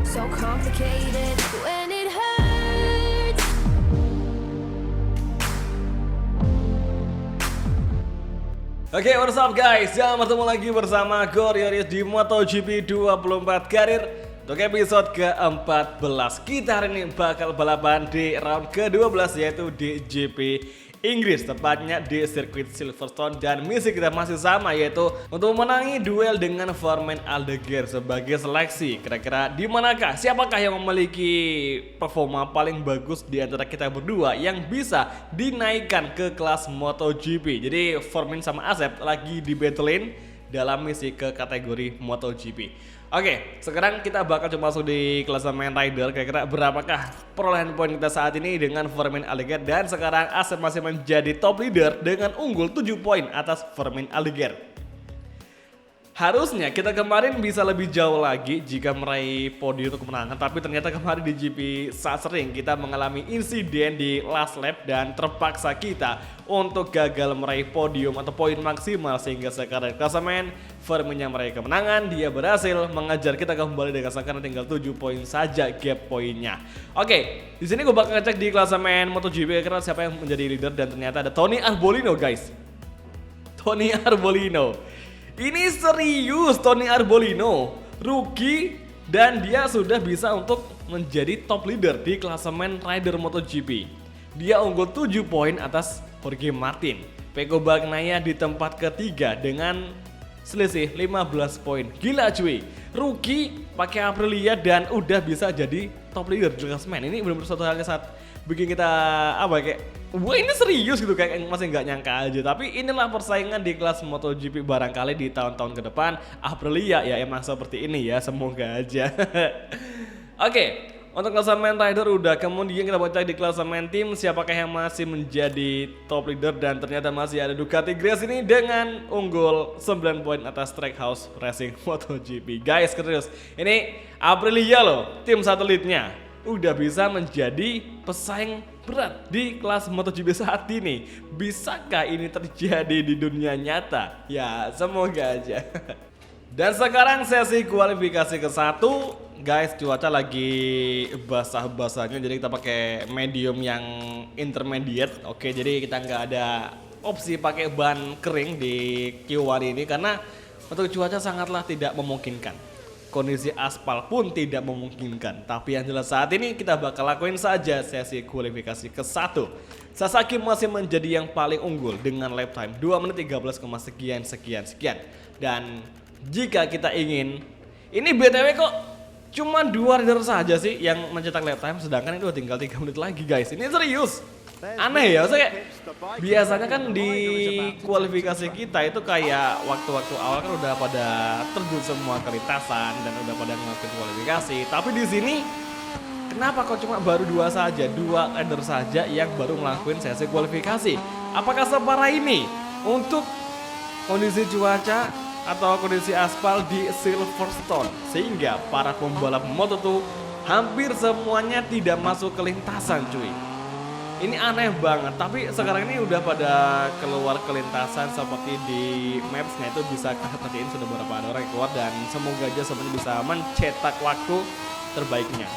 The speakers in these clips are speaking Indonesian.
so complicated when it hurts. Oke, what's up guys? Jangan bertemu lagi bersama Gorioris di MotoGP 24 Karir. Untuk episode ke-14, kita hari ini bakal balapan di round ke-12, yaitu di GP Inggris, tepatnya di sirkuit Silverstone. Dan misi kita masih sama, yaitu untuk memenangi duel dengan Foreman Aldeguer sebagai seleksi. Kira-kira di manakah, siapakah yang memiliki performa paling bagus di antara kita berdua yang bisa dinaikkan ke kelas MotoGP. Jadi Foreman sama Asep lagi di battlein dalam misi ke kategori MotoGP. Oke, sekarang kita bakal coba masuk di klasemen rider. Kira-kira berapakah perolehan poin kita saat ini dengan Foreman Aldeguer. Dan sekarang Asep masih menjadi top leader dengan unggul 7 poin atas Foreman Aldeguer. Harusnya kita kemarin bisa lebih jauh lagi jika meraih podium untuk kemenangan. Tapi ternyata kemarin di GP Sachsenring kita mengalami insiden di last lap dan terpaksa kita untuk gagal meraih podium atau poin maksimal. Sehingga sekarang klasemen Foreman yang meraih kemenangan, dia berhasil mengejar kita kembali dengan sekarang tinggal 7 poin saja gap poinnya. Oke, di sini gue bakal ngecek di klasemen MotoGP karena siapa yang menjadi leader, dan ternyata ada Tony Arbolino guys. Tony Arbolino. Ini serius, Tony Arbolino, rookie, dan dia sudah bisa untuk menjadi top leader di klasemen rider MotoGP. Dia unggul 7 poin atas Jorge Martin. Pecco Bagnaia di tempat ketiga dengan selisih 15 poin. Gila cuy, rookie pakai Aprilia dan udah bisa jadi top leader di klasemen. Ini benar-benar suatu hal yang saat bikin kita wah ini serius gitu, kayak masih nggak nyangka aja. Tapi inilah persaingan di kelas MotoGP barangkali di tahun-tahun ke depan. Aprilia ya emang seperti ini ya, semoga aja. Oke, untuk klasemen rider udah, kemudian kita baca di klasemen tim siapakah yang masih menjadi top leader, dan ternyata masih ada Ducati Grace ini dengan unggul 9 poin atas Trackhouse Racing MotoGP. Guys, serius, ini Aprilia loh, tim satelitnya udah bisa menjadi pesaing berat di kelas MotoGP saat ini. Bisakah ini terjadi di dunia nyata? Ya, semoga aja. Dan sekarang sesi kualifikasi ke-1. Guys, cuaca lagi basah-basahnya, jadi kita pakai medium yang intermediate. Oke, jadi kita nggak ada opsi pakai ban kering di Q1 ini karena untuk cuaca sangatlah tidak memungkinkan. Kondisi aspal pun tidak memungkinkan. Tapi yang jelas saat ini kita bakal lakuin saja sesi kualifikasi ke-1. Sasaki masih menjadi yang paling unggul dengan lap time 2 menit 13, sekian. Dan jika kita ingin, ini BTW kok cuma 2 rider saja sih yang mencetak lap time, sedangkan itu tinggal 3 menit lagi guys. Ini serius. Aneh ya, maksudnya biasanya kan di kualifikasi kita itu kayak waktu-waktu awal kan udah pada terjun semua ke lintasan dan udah pada ngelakuin kualifikasi. Tapi di sini kenapa kok cuma baru 2 rider saja yang baru ngelakuin sesi kualifikasi? Apakah separah ini untuk kondisi cuaca atau kondisi aspal di Silverstone sehingga para pembalap Moto2 hampir semuanya tidak masuk ke lintasan cuy? Ini aneh banget, tapi sekarang ini udah pada keluar ke lintasan seperti di Maps-nya itu bisa perhatiin sudah beberapa ada orang yang keluar, dan semoga aja semuanya bisa mencetak waktu terbaiknya.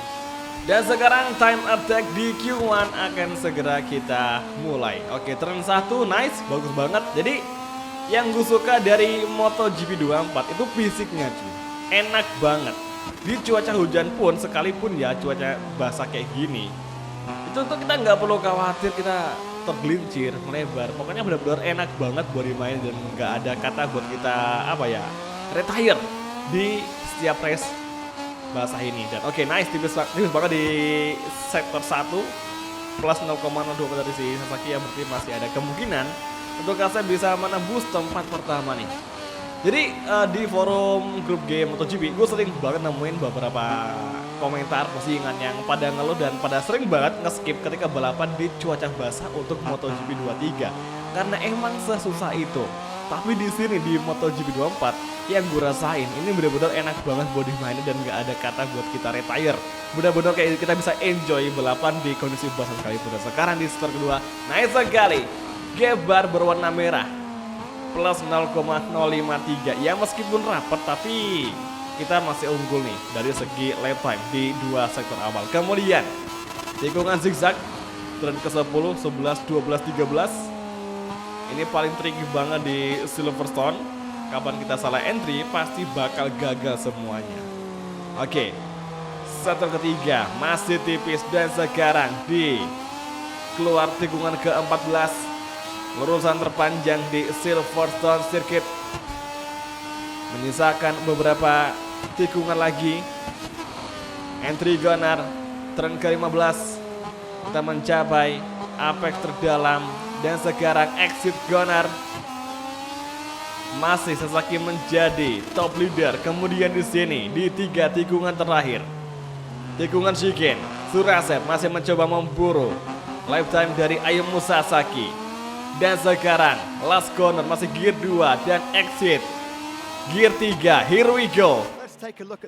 Dan sekarang time attack di Q1 akan segera kita mulai. Oke, turn 1 nice, bagus banget. Jadi yang gue suka dari MotoGP 24 itu fisiknya cuy, enak banget. Di cuaca hujan pun, sekalipun ya cuaca basah kayak gini, itu tuh kita nggak perlu khawatir kita tergelincir, melebar. Pokoknya benar-benar enak banget buat dimain dan nggak ada kata buat kita retire di setiap race basah ini. Dan oke, nice, tipis banget di sektor 1 plus 0,02 dari si Sasaki, yang berarti masih ada kemungkinan untuk Asep bisa menembus tempat pertama nih. Jadi di forum grup game MotoGP gue sering banget nemuin beberapa komentar postingan yang pada ngeluh dan pada sering banget nge-skip ketika balapan di cuaca basah untuk MotoGP 23 karena emang sesusah itu. Tapi di sini di MotoGP 24 yang gue rasain ini benar-benar enak banget buat dimainin dan nggak ada kata buat kita retire. Benar-benar kayak kita bisa enjoy balapan di kondisi basah sekalipun. Dan sekarang di sektor kedua, nice sekali, gap bar berwarna merah plus 0,053 ya, meskipun rapat tapi kita masih unggul nih dari segi lap time di dua sektor awal. Kemudian tikungan zigzag turn ke 10, 11, 12, 13. Ini paling tricky banget di Silverstone. Kapan kita salah entry pasti bakal gagal semuanya. Oke, sektor ketiga masih tipis dan sekarang di keluar tikungan ke-14, lurusan terpanjang di Silverstone Circuit. Menyisakan beberapa tikungan lagi. Entry gunner turn ke-15. Kita mencapai apex terdalam dan sekarang exit gunner. Masih Sasaki menjadi top leader. Kemudian di sini di 3 tikungan terakhir. Tikungan Shiken, Surasep masih mencoba memburu lifetime dari Ayumu Sasaki. Dan sekarang last corner masih gear 2 dan exit gear 3. Here we go.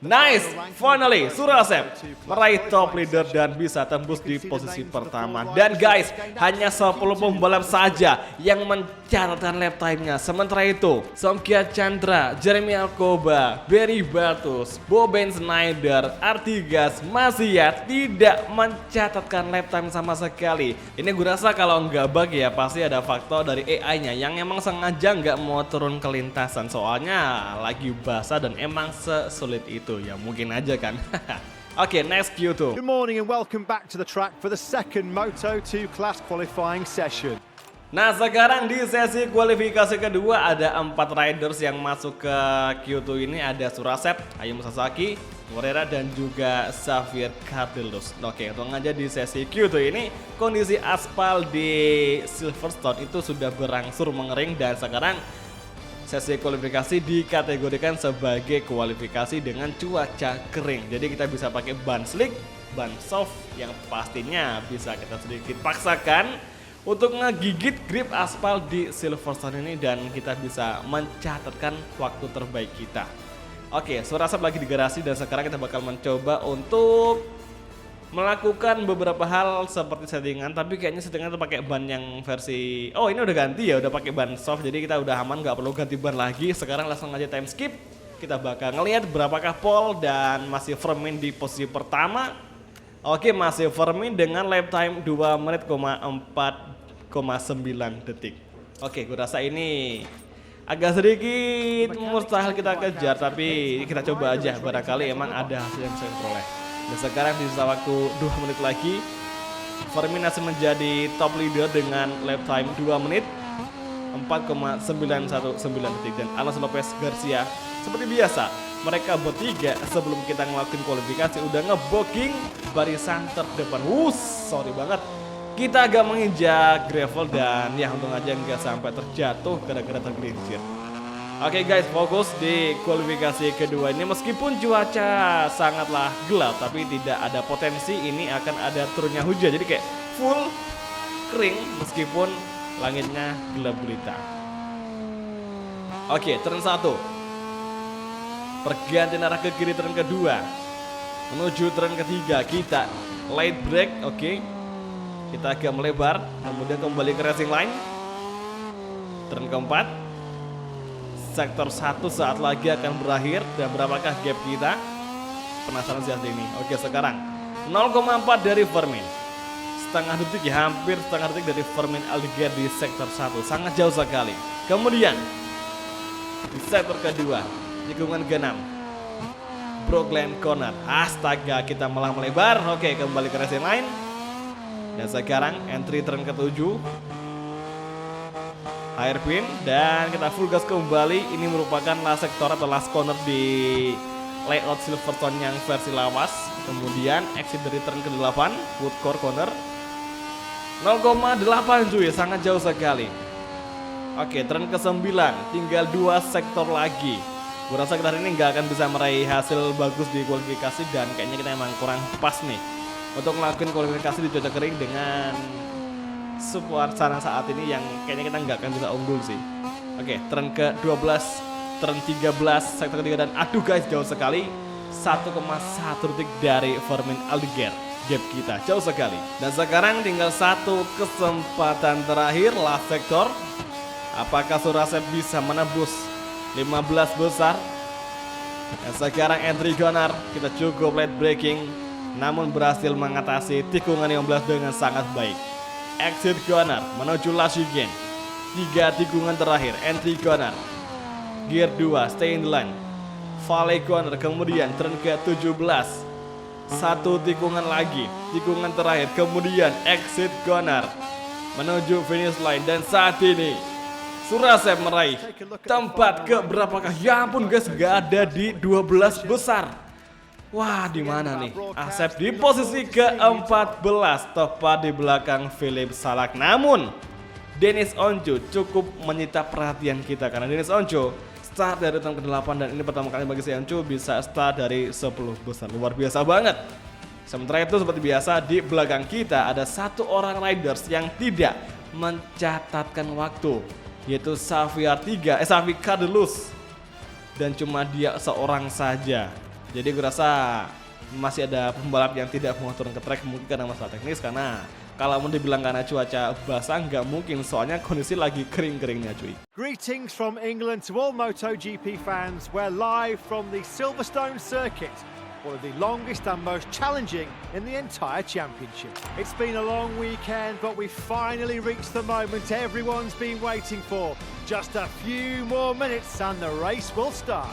Nice, finally Surasep meraih top leader dan bisa tembus di posisi pertama. Dan guys, hanya 10 pembalap saja yang mencatatkan lap time-nya. Sementara itu, Somkia Chandra, Jeremy Alcoba, Barry Bartus, Boben Snyder, Artigas masih ya tidak mencatatkan lap time sama sekali. Ini gue rasa kalau nggak bug ya pasti ada faktor dari AI-nya yang emang sengaja nggak mau turun ke lintasan. Soalnya lagi basah dan emang sulit itu ya, mungkin aja kan. Oke, next Q2. Good morning and welcome back to the track for the second Moto2 class qualifying session. Nah, sekarang di sesi kualifikasi kedua ada 4 riders yang masuk ke Q2 ini. Ada Surasep, Ayumu Sasaki, Moreira dan juga Xavier Cardelus. Oke, untung aja di sesi Q2 ini kondisi aspal di Silverstone itu sudah berangsur mengering dan sekarang sesi kualifikasi dikategorikan sebagai kualifikasi dengan cuaca kering. Jadi kita bisa pakai ban slick, ban soft yang pastinya bisa kita sedikit paksakan untuk ngegigit grip aspal di Silverstone ini dan kita bisa mencatatkan waktu terbaik kita. Oke, Surasep lagi di garasi dan sekarang kita bakal mencoba untuk melakukan beberapa hal seperti settingan, tapi kayaknya settingan itu pakai ban yang versi ini udah ganti ya, udah pakai ban soft, jadi kita udah aman, nggak perlu ganti ban lagi. Sekarang langsung aja time skip, kita bakal ngelihat berapakah pole dan masih Vermin di posisi pertama. Oke, masih Vermin dengan lap time 2 menit, 4,9 detik. Oke, gue rasa ini agak sedikit mustahil kita kejar, tapi kita coba aja, barangkali emang ada hasil yang bisa diperoleh. Dan sekarang di sisa waktu 2 menit lagi, Vermin masih menjadi top leader dengan lap time 2 menit 4,919 detik. Dan Alonso Lopez Garcia seperti biasa, mereka bertiga sebelum kita ngelakuin kualifikasi udah ngebooking barisan terdepan. Sorry banget, kita agak menginjak gravel dan ya untung aja nggak sampai terjatuh gara-gara tergelincir. Oke guys, fokus di kualifikasi kedua ini. Meskipun cuaca sangatlah gelap, tapi tidak ada potensi ini akan ada turunnya hujan. Jadi kayak full kering meskipun langitnya gelap gulita. Oke, turn 1. Pergantian arah ke kiri turn kedua. Menuju turn ketiga kita light break, oke. Kita agak melebar, kemudian kembali ke racing line. Turn keempat. Sektor 1 saat lagi akan berakhir dan berapakah gap kita? Penasaran sih ini. Oke, sekarang 0,4 dari Vermin. Setengah detik ya, hampir setengah detik dari Vermin Aldeguer di sektor 1. Sangat jauh sekali. Kemudian di sektor kedua, tikungan ke-6. Brookland Corner. Astaga, kita malah melebar. Oke, kembali ke racing line. Dan sekarang entry turn ke-7. Hairpin dan kita full gas kembali. Ini merupakan last sektor atau last corner di layout Silverstone yang versi lawas. Kemudian exit dari turn ke-8 Woodcore Corner 0,8 cuy, sangat jauh sekali. Oke, turn ke-9 tinggal 2 sektor lagi. Gue rasa kita hari ini nggak akan bisa meraih hasil bagus di kualifikasi dan kayaknya kita emang kurang pas nih untuk ngelakuin kualifikasi di cuaca kering dengan suasana saat ini yang kayaknya kita nggak akan bisa unggul sih. Oke, turn ke-12, turn 13, sektor ketiga dan aduh guys jauh sekali. 1,1 detik dari Vermin Aldeguer. Gap kita jauh sekali. Dan sekarang tinggal satu kesempatan terakhir last sektor. Apakah Surasep bisa menembus 15 besar? Dan sekarang entry Gunnar, kita cukup late braking, namun berhasil mengatasi tikungan 15 dengan sangat baik. Exit Gunnar menuju Lasigen. 3 tikungan terakhir, entry Gunnar. Gear 2, stay in the line. Valley Gunnar, kemudian turn ke 17. 1 tikungan lagi, tikungan terakhir, kemudian exit Gunnar menuju finish line. Dan saat ini Surasep meraih tempat ke berapakah? Ya ampun guys, gak ada di 12 besar. Wah, di mana nih? Asep di posisi ke-14, tepat di belakang Philip Salak. Namun Dennis Onco cukup menyita perhatian kita karena Dennis Onco start dari urutan ke-8 dan ini pertama kali bagi si Onco bisa start dari 10 besar. Luar biasa banget. Sementara itu seperti biasa di belakang kita ada 1 orang riders yang tidak mencatatkan waktu, yaitu Xavier Cardelus, dan cuma dia seorang saja. Jadi gue rasa masih ada pembalap yang tidak mau turun ke track, mungkin karena masalah teknis, karena kalau mau dibilang karena cuaca basah nggak mungkin, soalnya kondisi lagi kering-keringnya cuy. Greetings from England to all MotoGP fans. We're live from the Silverstone circuit, one of the longest and most challenging in the entire championship. It's been a long weekend, but we finally reached the moment everyone's been waiting for. Just a few more minutes and the race will start.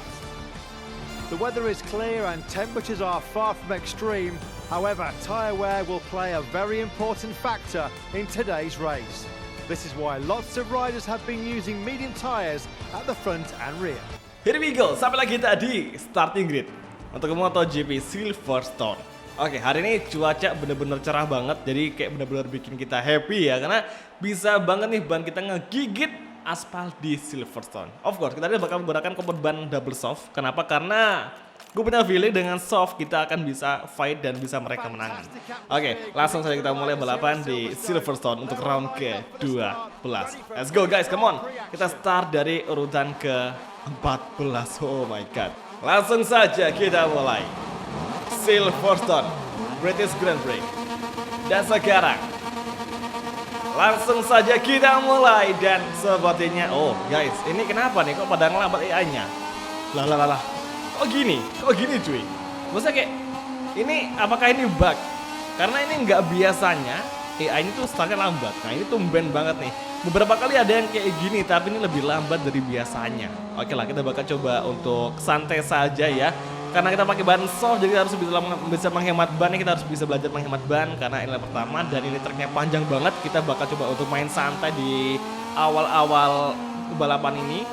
The weather is clear and temperatures are far from extreme. However, tyre wear will play a very important factor in today's race. This is why lots of riders have been using medium tyres at the front and rear. Here we go, sampai lagi kita di starting grid untuk MotoGP Silverstone. Oke, hari ini cuaca bener-bener cerah banget, jadi kayak bener-bener bikin kita happy ya, karena bisa banget nih ban kita ngegigit aspal di Silverstone. Of course, kita bakal menggunakan kompon ban double soft. Kenapa? Karena gue punya feeling dengan soft kita akan bisa fight dan bisa mereka menangkan. Oke, langsung saja kita mulai balapan di Silverstone untuk round ke-12. Let's go guys, come on. Kita start dari urutan ke-14. Oh my god. Langsung saja kita mulai Silverstone British Grand Prix. Dan sekarang langsung saja kita mulai, dan sepertinya oh guys, ini kenapa nih kok pada ngelambat AI-nya? Lah. Kok gini cuy? Maksudnya kayak ini, apakah ini bug? Karena ini nggak biasanya AI-nya tuh startnya lambat. Nah ini tumben banget nih. Beberapa kali ada yang kayak gini, tapi ini lebih lambat dari biasanya. Oke lah, kita bakal coba untuk santai saja ya. Karena kita pakai ban soft, jadi harus bisa menghemat ban. Kita harus bisa belajar menghemat ban karena ini pertama dan ini treknya panjang banget. Kita bakal coba untuk main santai di awal-awal balapan ini.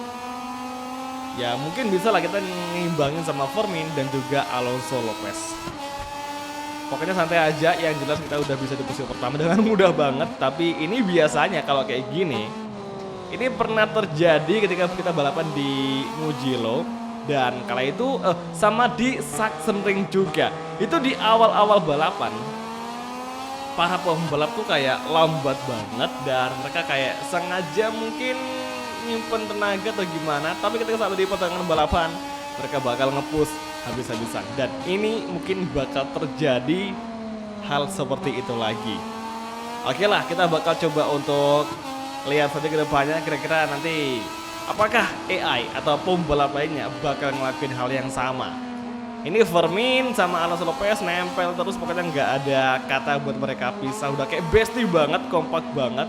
Ya mungkin bisa lah kita ngimbangin sama Firmin dan juga Alonso Lopez. Pokoknya santai aja, yang jelas kita udah bisa di posisi pertama dengan mudah banget. Tapi ini biasanya kalau kayak gini, ini pernah terjadi ketika kita balapan di Mugello. Dan kala itu sama di Sachsenring juga. Itu di awal-awal balapan para pembalap tuh kayak lambat banget dan mereka kayak sengaja mungkin nyimpen tenaga atau gimana. Tapi ketika sampai di pertengahan balapan mereka bakal nge-push habis-habisan. Dan ini mungkin bakal terjadi hal seperti itu lagi. Oke lah, kita bakal coba untuk lihat saja ke depannya kira-kira nanti apakah AI atau pembalap lainnya bakal ngelakuin hal yang sama. Ini Firmin sama Alonso Lopez nempel terus, pokoknya nggak ada kata buat mereka pisah. Udah kayak bestie banget, kompak banget.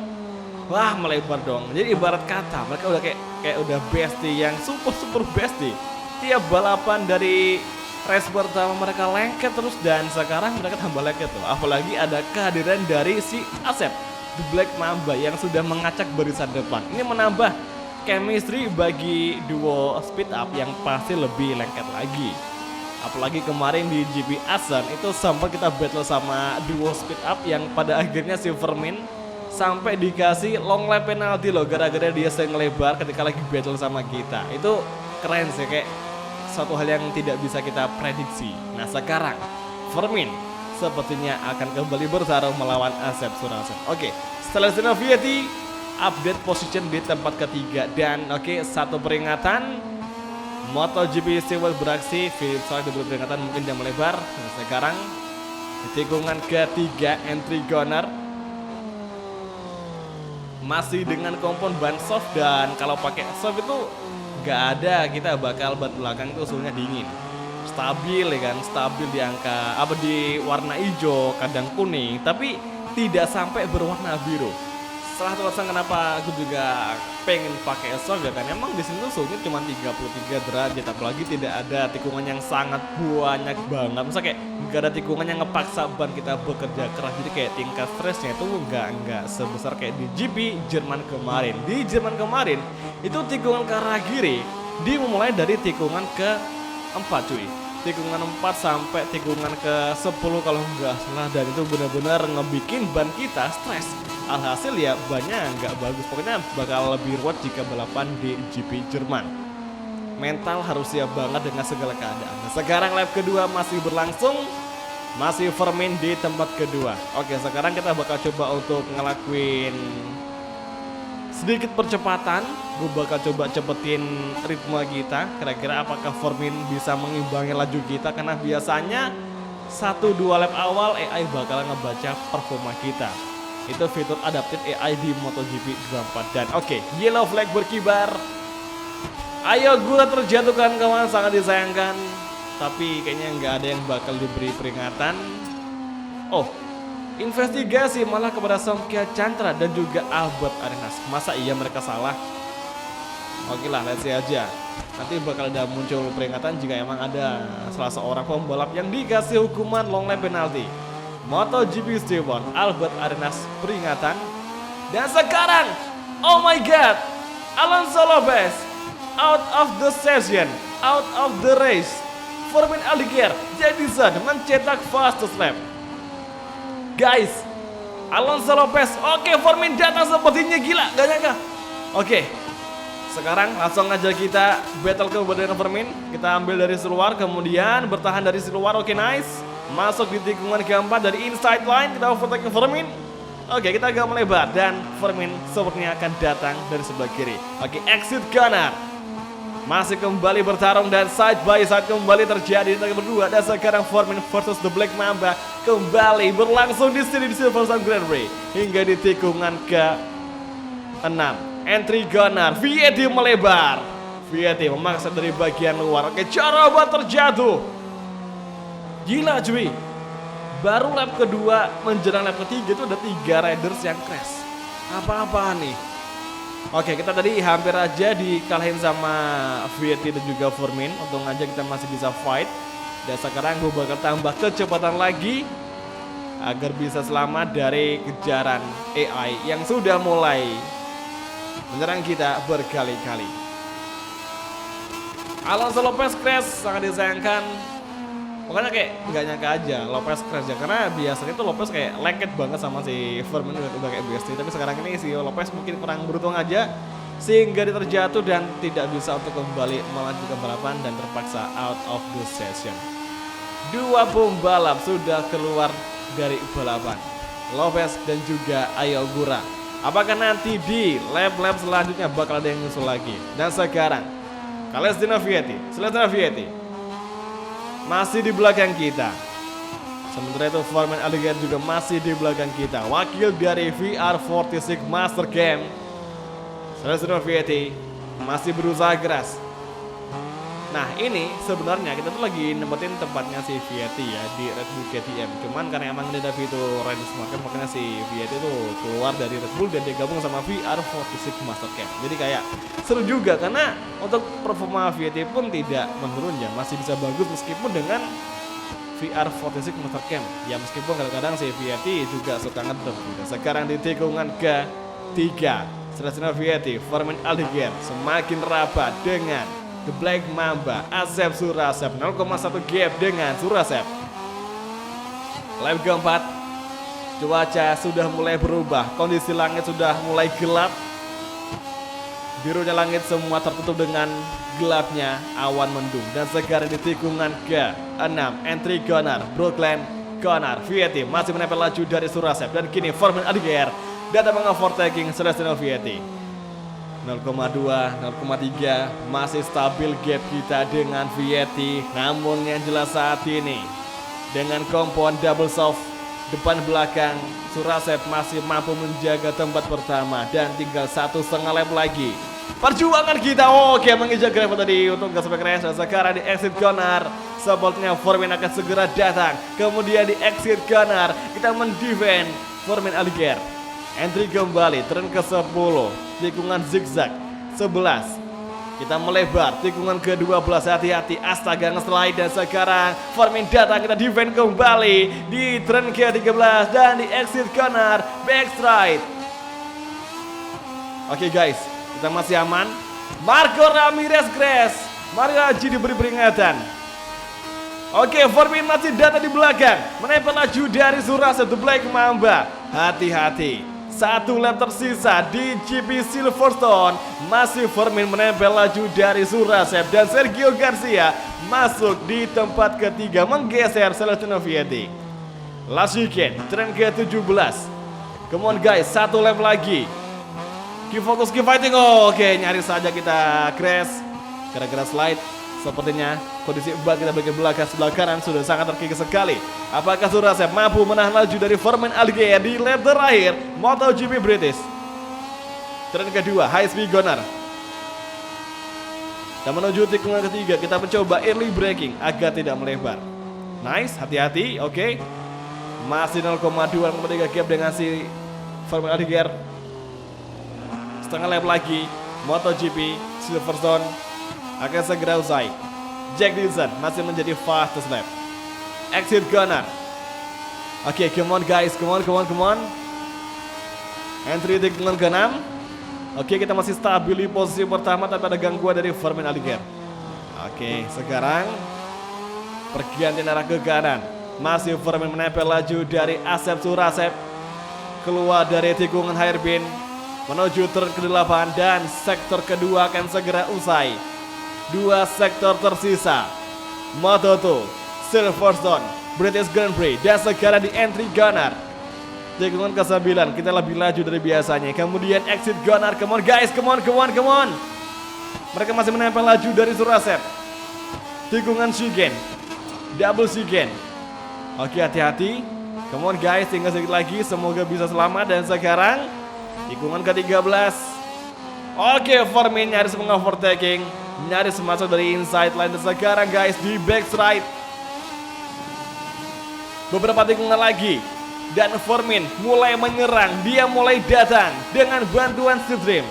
Wah melebar dong. Jadi ibarat kata mereka udah kayak udah bestie yang super bestie. Tiap balapan dari race pertama mereka lengket terus, dan sekarang mereka tambah lengket tuh. Apalagi ada kehadiran dari si Asep The Black Mamba yang sudah mengacak barisan depan. Ini menambah chemistry bagi duo speed up yang pasti lebih lengket lagi. Apalagi kemarin di GP Assen itu sempat kita battle sama duo speed up yang pada akhirnya si Firmin sampai dikasih long lap penalty loh, gara-gara dia sering lebar ketika lagi battle sama kita. Itu keren sih, kayak suatu hal yang tidak bisa kita prediksi. Nah sekarang Firmin sepertinya akan kembali bertarung melawan Asep Surasep. Oke, Celestino Vietti update position di tempat ketiga. Dan oke, satu peringatan MotoGP Stewart beraksi. Philip Salak diberi peringatan, mungkin dia melebar. Nah, sekarang di tikungan ketiga entry Gunnar masih dengan kompon ban soft, dan kalau pakai soft itu nggak ada, kita bakal ban belakang itu suhunya dingin. stabil ya kan, stabil di angka apa di warna hijau, kadang kuning, tapi tidak sampai berwarna biru. Salah satu alasan kenapa aku juga pengen pakai Astraga kan, emang di sini tuh suhunya cuma 33 derajat, apalagi tidak ada tikungan yang sangat banyak banget. Misal kayak nggak ada tikungan yang ngepaksa ban kita bekerja keras, jadi kayak tingkat stresnya itu nggak sebesar kayak di GP Jerman kemarin. Di Jerman kemarin itu tikungan ke arah kiri dimulai dari tikungan ke 4 cuy, tikungan 4 sampai tikungan ke 10 kalau nggak salah, dan itu benar-benar ngebikin ban kita stres. Alhasil ya bannya nggak bagus, pokoknya bakal lebih ruwet jika balapan di GP Jerman. Mental harus siap banget dengan segala keadaan. Nah, sekarang lap kedua masih berlangsung, masih Vermin di tempat kedua. Oke, sekarang kita bakal coba untuk ngelakuin sedikit percepatan. Gue bakal coba cepetin ritme kita. Kira-kira apakah Vermin bisa mengimbangi laju kita, karena biasanya 1-2 lap awal AI bakal ngebaca performa kita. Itu fitur adaptif AI di MotoGP 24. Dan oke, yellow flag berkibar. Ayo Gura terjatuhkan kawan, sangat disayangkan. Tapi kayaknya nggak ada yang bakal diberi peringatan. Oh, investigasi malah kepada Songkia Chantra dan juga Albert Arenas. Masa iya mereka salah? Oke lah, let's see aja. Nanti bakal ada muncul peringatan jika emang ada salah seorang pembalap yang dikasih hukuman long lap penalty. MotoGP Stewart Albert Arenas peringatan. Dan sekarang, oh my god, Alonso Lopez out of the session, out of the race. Fermin Aldiger Jedison mencetak fastest lap. Guys, Alonso Lopez, oke, Fermin datang sepertinya gila, gak nyangka. Oke, sekarang langsung aja kita battle ke badan Fermin. Kita ambil dari luar, kemudian bertahan dari luar. Oke, nice. Masuk di tikungan keempat dari inside line, kita overtake Vermin. Oke, kita agak melebar dan Vermin sepertinya akan datang dari sebelah kiri. Oke, exit corner. Masih kembali bertarung dan side by side kembali terjadi di berdua. Dan sekarang Vermin versus The Black Mamba kembali berlangsung di sini di Silverstone Grand Prix hingga di tikungan ke-6. Entry corner, Vietti melebar. Vietti memaksa dari bagian luar. Oke, coba terjatuh. Gila cuy, baru lap kedua menjelang lap ketiga itu ada 3 riders yang crash. Apa-apaan nih? Oke, kita tadi hampir aja dikalahin sama Vietti dan juga Vermin. Untung aja kita masih bisa fight. Dan sekarang gue bakal tambah kecepatan lagi agar bisa selamat dari kejaran AI yang sudah mulai menyerang kita berkali-kali. Alonso Lopez crash, sangat disayangkan. Pokoknya kayak nggak nyangka aja Lopez crash ya, karena biasanya tuh Lopez kayak lengket banget sama si Vermin udah kayak BST. Tapi sekarang ini si Lopez mungkin kurang beruntung aja sehingga dia terjatuh dan tidak bisa untuk kembali melanjutkan balapan dan terpaksa out of the session. 2 pembalap sudah keluar dari balapan, Lopez dan juga Ayo Gura. Apakah nanti di lap-lap selanjutnya bakal ada yang nyusul lagi? Dan sekarang Celestino Vietti masih di belakang kita. Sementara itu Vermin Aldiger juga masih di belakang kita. Wakil dari VR46 Master Camp, Celestino Vietti masih berusaha keras. Nah ini sebenarnya kita tuh lagi nempetin tempatnya si Vietti ya di Red Bull KTM. Cuman karena emang ada fitur Ride Smart Camp, makanya si Vietti tuh keluar dari Red Bull dan dia gabung sama VR46 Master Camp. Jadi kayak seru juga karena untuk performa Vietti pun tidak menurun ya, masih bisa bagus meskipun dengan VR46 Master Camp. Ya meskipun kadang-kadang si Vietti juga suka ngedrop gitu. Sekarang di tikungan ke-3, Celestino Vietti, Vermin Aldiger semakin rapat dengan The Black Mamba, Asep Surasep, 0,1 gap dengan Surasep. Lap keempat, cuaca sudah mulai berubah, kondisi langit sudah mulai gelap. Birunya langit semua tertutup dengan gelapnya awan mendung. Dan sekarang di tikungan ke-6, entry corner, Brookland corner, Vietti masih menempel laju dari Surasep. Dan kini Vermin Aldiger datang mengovertaking Celestino Vietti. 0,2, 0,3 masih stabil gap kita dengan Vietti. Namun yang jelas saat ini dengan kompon double soft depan belakang, Surasep masih mampu menjaga tempat pertama dan tinggal 1,5 lap lagi. Perjuangan kita, oke, menginjak gravel tadi untuk gak sampai crash. Dan sekarang di exit corner supportnya Formin akan segera datang. Kemudian di exit corner kita mendefend Formin Alligator. Entry kembali, turn ke 10, tikungan zigzag 11. Kita melebar, tikungan ke-12, hati-hati, astaga nge-slide. Dan sekarang Formin datang, kita defend kembali di turn ke-13 dan di exit corner, backstride. Oke guys, kita masih aman. Marco Ramirez crash, Mario Haji diberi peringatan. Oke, Formin masih datang di belakang, menempel laju dari Surasep The Black Mamba. Hati-hati. Satu lap tersisa di GP Silverstone. Masih Formin menempel laju dari Surasep. Dan Sergio Garcia masuk di tempat ketiga, menggeser Celestino Vietti. Last weekend, turn ke-17. Come on guys, satu lap lagi. Keep focus, keep fighting. Oke, nyaris saja kita crash gara-gara slide. Sepertinya kondisi ban kita bagian belakang sebelah kanan sudah sangat terkikis sekali. Apakah Surasep mampu menahan laju dari Formin Alligator di lap terakhir MotoGP British? Turn kedua, high speed corner. Dan menuju tikungan ketiga, kita mencoba early braking agar tidak melebar. Nice, hati-hati, oke. Masih 0,2 gap dengan si Formin Alligator. Setengah lap lagi, MotoGP Silverstone akan segera usai. Jack Dixon masih menjadi fastest lap. Exit corner. Oke, come on guys, come on. Entry tikungan ke-6. Oke, kita masih stabil di posisi pertama tanpa ada gangguan dari Formin Alligator. Oke, sekarang pergantian arah ke kanan. Masih Formin menempel laju dari Asep Surasep. Keluar dari tikungan hairpin menuju turn ke-8 dan sektor kedua akan segera usai. 2 sektor tersisa, Moto2, Silverstone, British Grand Prix. Dan sekarang di entry corner, tikungan ke-9, kita lebih laju dari biasanya. Kemudian exit corner, come on guys, come on. Mereka masih menempel laju dari Surasep. Tikungan Shigen, double Shigen. Oke, hati-hati. Come on guys, tinggal sedikit lagi, semoga bisa selamat. Dan sekarang tikungan ke-13. Oke, Formin nyaris mengovertaking, nyaris masuk dari inside line. Dan sekarang guys di backstride. Beberapa tikungan lagi dan Formin mulai menyerang. Dia mulai datang dengan bantuan Stream.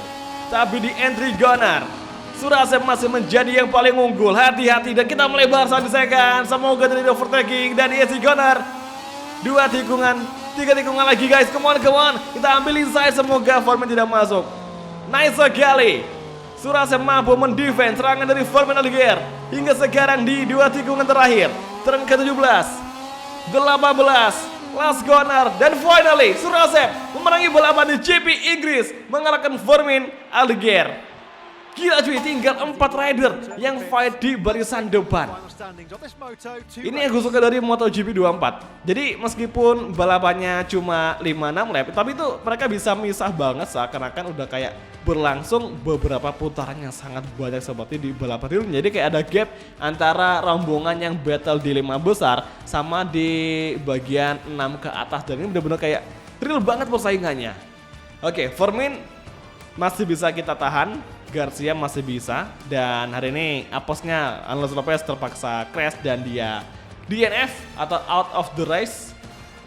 Tapi di entry corner, Surasep masih menjadi yang paling unggul. Hati-hati dan kita melebar sampai second. Semoga tidak overtaking. Dan di exit corner, 2 tikungan, 3 tikungan lagi guys. Come on. Kita ambil inside, semoga Formin tidak masuk. Nice sekali. Surasep mampu mendefend serangan dari Formin Alligator hingga sekarang di 2 tikungan terakhir. Turn ke-17, 18, last corner, dan finally Surasep memenangi balapan di GP Inggris mengalahkan Formin Alligator. Gila cuy, tinggal 4 rider yang fight di barisan depan. Ini yang gue suka dari MotoGP 24. Jadi meskipun balapannya cuma 5-6 lap, tapi itu mereka bisa misah banget seakan-akan udah kayak berlangsung beberapa putaran yang sangat banyak seperti di balapan ini. Jadi kayak ada gap antara rombongan yang battle di 5 besar sama di bagian 6 ke atas. Dan ini bener-bener kayak real banget persaingannya. Oke, Formin masih bisa kita tahan, Garcia masih bisa, dan hari ini aposnya Alonso Lopez terpaksa crash dan dia DNF atau out of the race.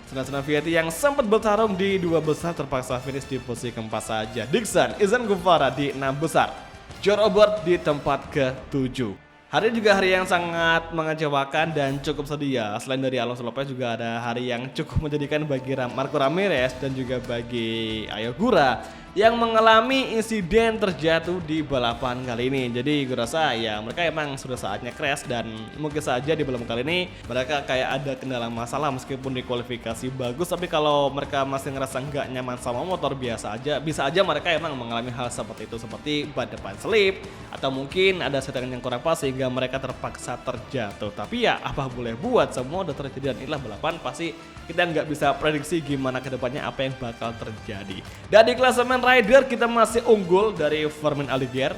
Celestino Vietti yang sempat bertarung di 2 besar terpaksa finish di posisi keempat saja. Dixon, Izan Guevara di 6 besar, Joe Robert di tempat ke-7. Hari ini juga hari yang sangat mengecewakan dan cukup sedih ya. Selain dari Alonso Lopez juga ada hari yang cukup menjadikan bagi Marco Ramirez dan juga bagi Ayogura yang mengalami insiden terjatuh di balapan kali ini. Jadi gue rasa ya mereka emang sudah saatnya crash dan mungkin saja di balapan kali ini mereka kayak ada kendala masalah meskipun di kualifikasi bagus, tapi kalau mereka masih ngerasa nggak nyaman sama motor biasa aja, bisa aja mereka emang mengalami hal seperti itu, seperti ban depan slip atau mungkin ada settingan yang kurang pas sehingga mereka terpaksa terjatuh. Tapi ya apa boleh buat, semua udah terjadi dan inilah balapan, pasti kita nggak bisa prediksi gimana kedepannya apa yang bakal terjadi. Dan di klasemen rider kita masih unggul dari Formin Alligator,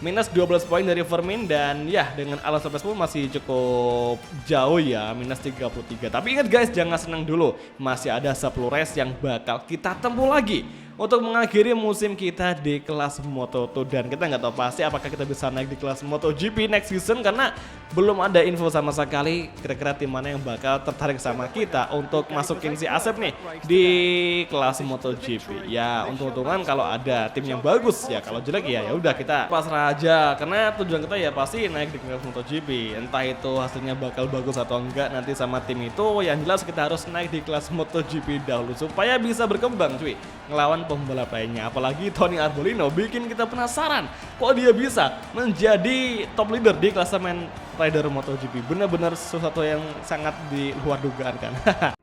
minus 12 poin dari Formin, dan ya dengan Alonso Lopez pun masih cukup jauh ya, minus 33. Tapi ingat guys, jangan senang dulu, masih ada 10 race yang bakal kita tempuh lagi. untuk mengakhiri musim kita di kelas Moto2, dan kita nggak tahu pasti apakah kita bisa naik di kelas MotoGP next season karena belum ada info sama sekali kira-kira tim mana yang bakal tertarik sama kita untuk masukin si Asep nih di kelas MotoGP. Ya untung-untungan kalau ada tim yang bagus, ya kalau jelek ya udah kita pasrah aja karena tujuan kita ya pasti naik di kelas MotoGP. Entah itu hasilnya bakal bagus atau enggak nanti sama tim itu, yang jelas kita harus naik di kelas MotoGP dahulu supaya bisa berkembang cuy ngelawan pembalap lainnya. Apalagi Tony Arbolino bikin kita penasaran kok dia bisa menjadi top leader di klasemen rider MotoGP. Benar-benar sesuatu yang sangat di luar dugaan kan.